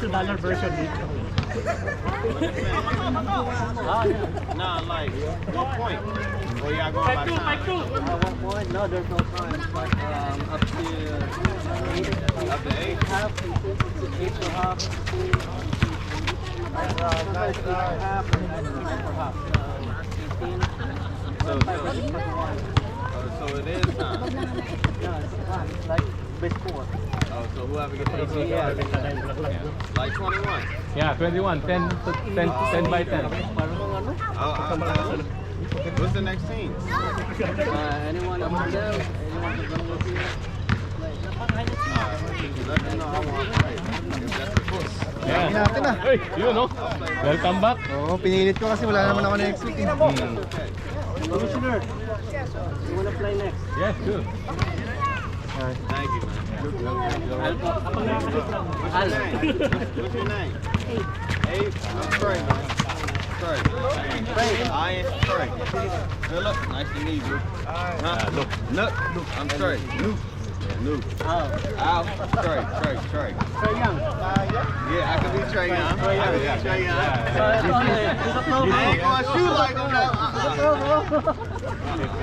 $2 version dito. Nah, like 1 point. Or y'all going by time? 1 point? No, there's no time. But up to 8. Up to 8? Half, 8 to half. Half, half. 18. So it is time. Yeah, it's fine. Like base 4. Oh, so whoever gets the easy, Yeah. like 21. Yeah, 21. 10 by 10. What's the next team? Anyone among them? Anyone who's going to be Let them know I want to play. That's the push. Yeah. natin na. Hey, yun no? Welcome back. Oo, pinilit ko kasi wala naman ako next week. Commissioner, you want to play next? Yes, sure. Thank you, man. What's your name? Abe. I'm Trey, man. Trey. I am Trey. Philip, nice to meet you. Look. I'm Trey. Luke. Al. Trey. Trey Young. Yeah, I can be Trey Young. I can be Trey Young. I ain't Okay. gonna shoot like him now.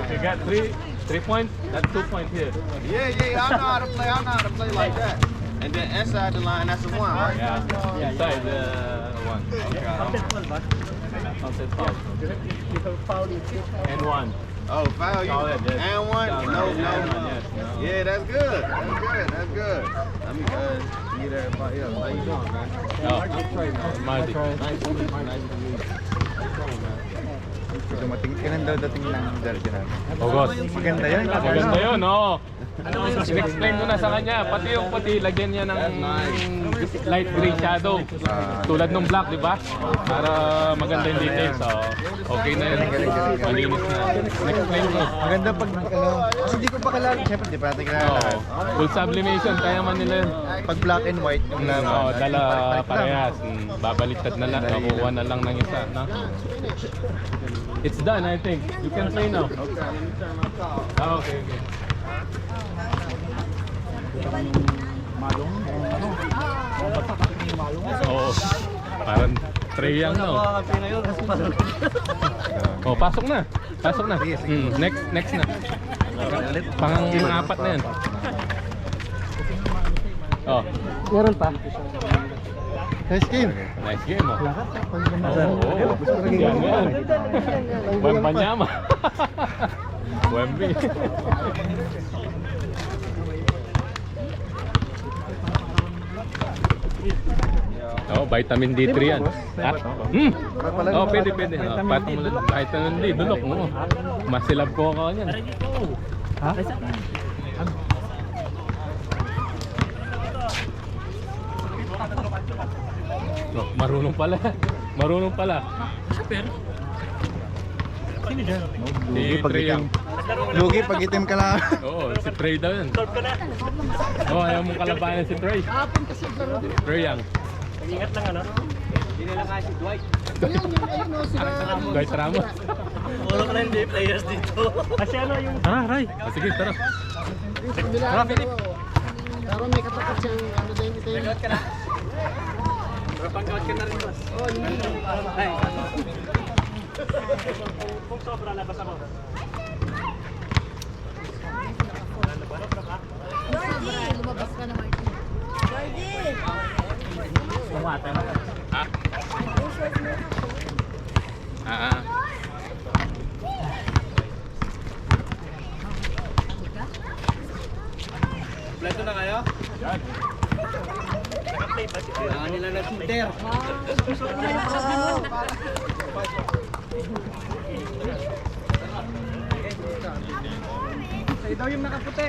If you got 3 points, that's 2 points here. Yeah, I know how to play. I know how to play like that. And then inside the line, that's a 1, right? Yeah, inside the one. Outside foul. And 1. Oh, foul you. Oh, yeah, And 1? No. Yes, no. Yeah, that's good. That's good. Let me meet everybody else. How you doing, man? Oh, Marty. Nice to meet you. Dumating, kailan daw dating ng jersey namin? August. Maganda yun. Maganda yun, oo. In-explain ko na sa kanya, pati yung puti, lagyan niya ng light green shadow. Tulad ng black, di ba? Para maganda yung details. So, okay na yun. Malinis na. In-explain ko. Maganda pag, kasi di ko pa kilala, syempre di pa natin kilala. Oo. Full sublimation, kaya man nila yun. Pag black and white, yung Oo, dala parehas. Babaliktad na lang, makukuha na lang ng isa. No? It's done, I think. You can play now. Okay. Oo. Parang Trey Young na. Oh, pasok na. Next na. Pang-apat na yan. Oh, Meron pa? nice game. nice game, oh. Yan yan. Wembanyama. Wemby. Oh, vitamin D3 yan. Ha? Oh, pwede. Oh, patong mo lang. Vitamin D, dulok mo. Masilab ko ako yan. Ha? Oh, marunong pala. Sino dyan? Si Trey Young. Lugi pag itim ka lang. Oo, si Trey daw yan. Oh, ayaw mong kalabanan si Trey. Trey Young. Ingat lang ano? Hindi nila kaya si Dwight. Dwight Ramos. Puro ka na hindi players dito. Kasi ano yung... Tara, Ray. Sige, tara. Tara, Philip. Pero may katapat siyang ano din ito yun. Pagkawat ka na. Pagkawat ka na rin, boss. Oh, hindi. Ay, Kung sobra, labas ako. Marty! Lumabas ka na, Marty. Marty! Lumata. Ha? Ah. kompleto na kayo? Kailangan nila na shooter. Sa'yo daw yung nakaputi.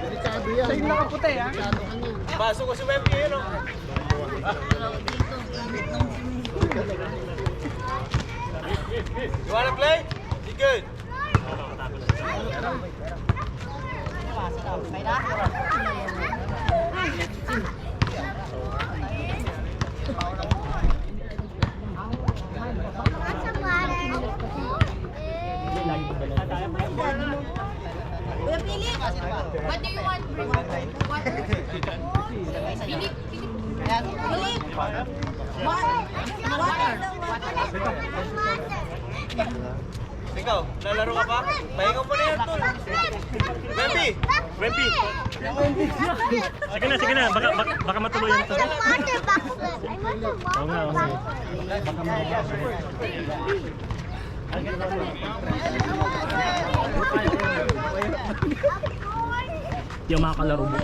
Delikado yan. Sa'yo yung nakaputi, ha? Delikado ka niyan. Baso ko si Wemby, yun, o. Dito, init ng You wanna play? You good? Kuya Philip, what do you want? Water? Philip, Balik. Ikaw, lalaro ka pa? Pahinga mo na yan, tol. Wemby! Wemby! Sige na. Baka matuloy yan ito. Oo nga, oo nga. Yung mga kalaro mo.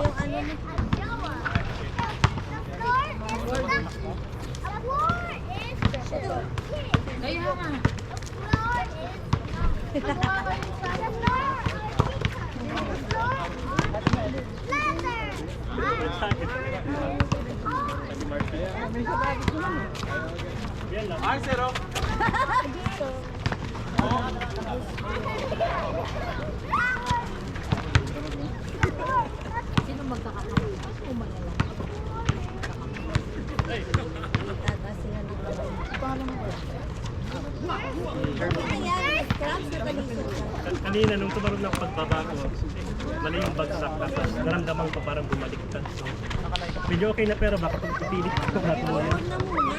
Kaya nga. Ay, zero. Sino magkakatawa? Ako malala. Tataas sila dito. Parang ayan, scraps na talisod ka. Kanina nung tumarog ng pagbaba ko, mali yung bagsak tapos naramdaman ko parang bumaliktad. So, medyo okay na pero baka pag pipilit ko matuloy. Huwag na muna.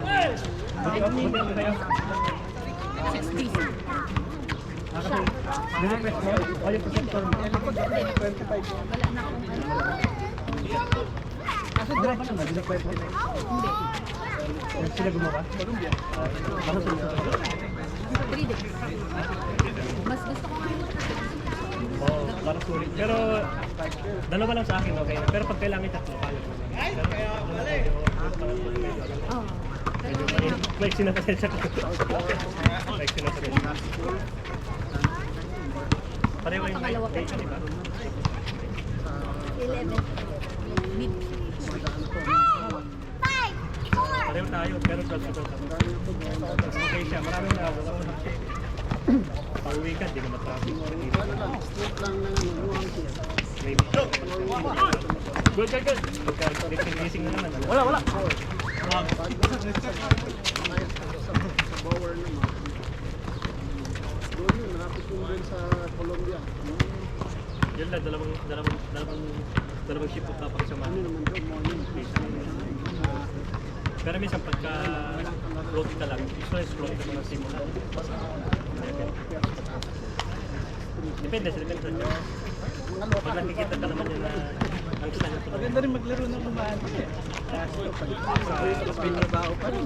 Ay, Buti ako kayo. Nirequest mo? O yung protector mo? wala na akong ano. Wala ba naman? Nirequest mo? Hindi. Sila gumawa? Baka sila. 3 days. Mas gusto ko ngayon. Oo, parang sulit. Pero dalawa lang sa akin, okay na. Pero pag kailangan tatlo, kaya ko. Oo. Medyo flexi na pasensya ko. Flexi na pasensya. Pareho yung Pangalawa pa. data, di ba? 11. Mid. Pareho tayo, pero 12 ko. Okay siya, maraming na ako. Pauwi ka, di na matraffic. Maybe. Good. Pagka-racing na naman. Wala. Yun lang, dalawang ship of tapos sa mga. Pero minsan pagka floating ka lang, usually floating ka lang simula. Depende sa kanya. Pag nakikita ka naman yun na ang gusto niya. Maganda rin maglaro ng kumano eh. Mas may trabaho pa rin.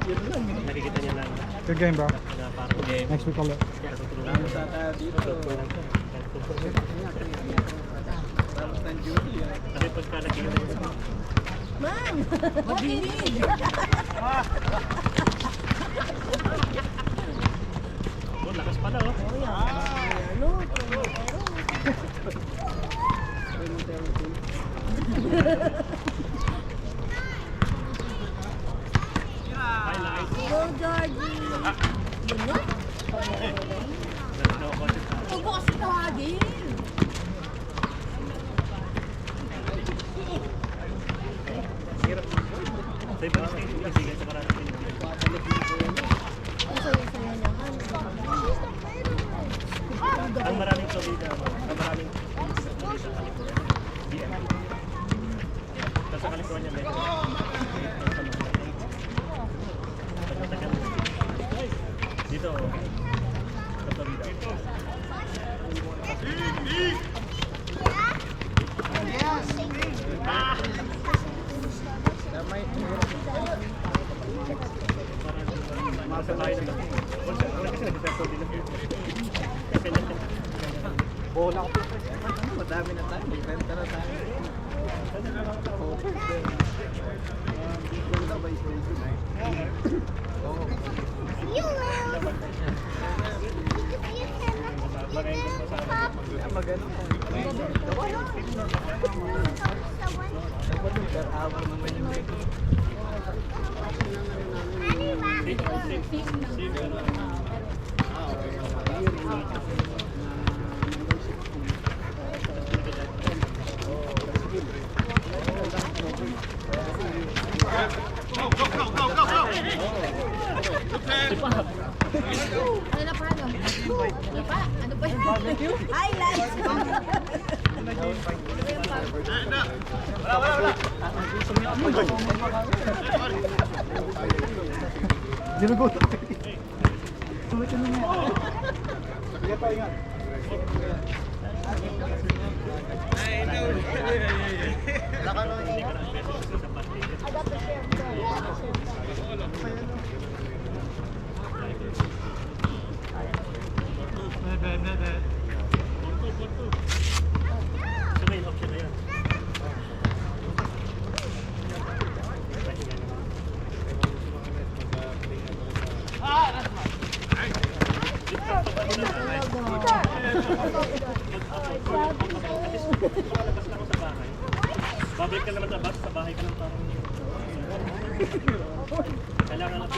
Yun lang eh. Nakikita niya na Good game, bro. parang game. Next week ulit. Natutulungan mo sa Dito. Tapos ng duty ah. kasi pagka nakikita niya. Man! Mabinig! Oh, lakas pala oh. Ano? Highlight. Go, Georgie! Yun na? Huwag mo kasi tawagin! Sa ibang state, ibigay sa karami. Ang saya-saya naman. Ang maraming solida, ang maraming solida sa California. BM. Sa California, may dito, sa Florida. Masa tayo na. Wala kasi nag-record din ako. Kasi Bola ko. Madami na tayo. Magbenta na tayo. Ganda ba yung bagay ko sa magano. Dapat yung per hour naman yung Ano na paano? Ano pa? Ano pa yun? Highlights! Dinugot. Sulitin mo nga. Sige pa, ingat. So may option na yun. Babalik ka naman sa bus, sa bahay ka lang parang kailangan lang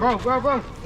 Go, go, go.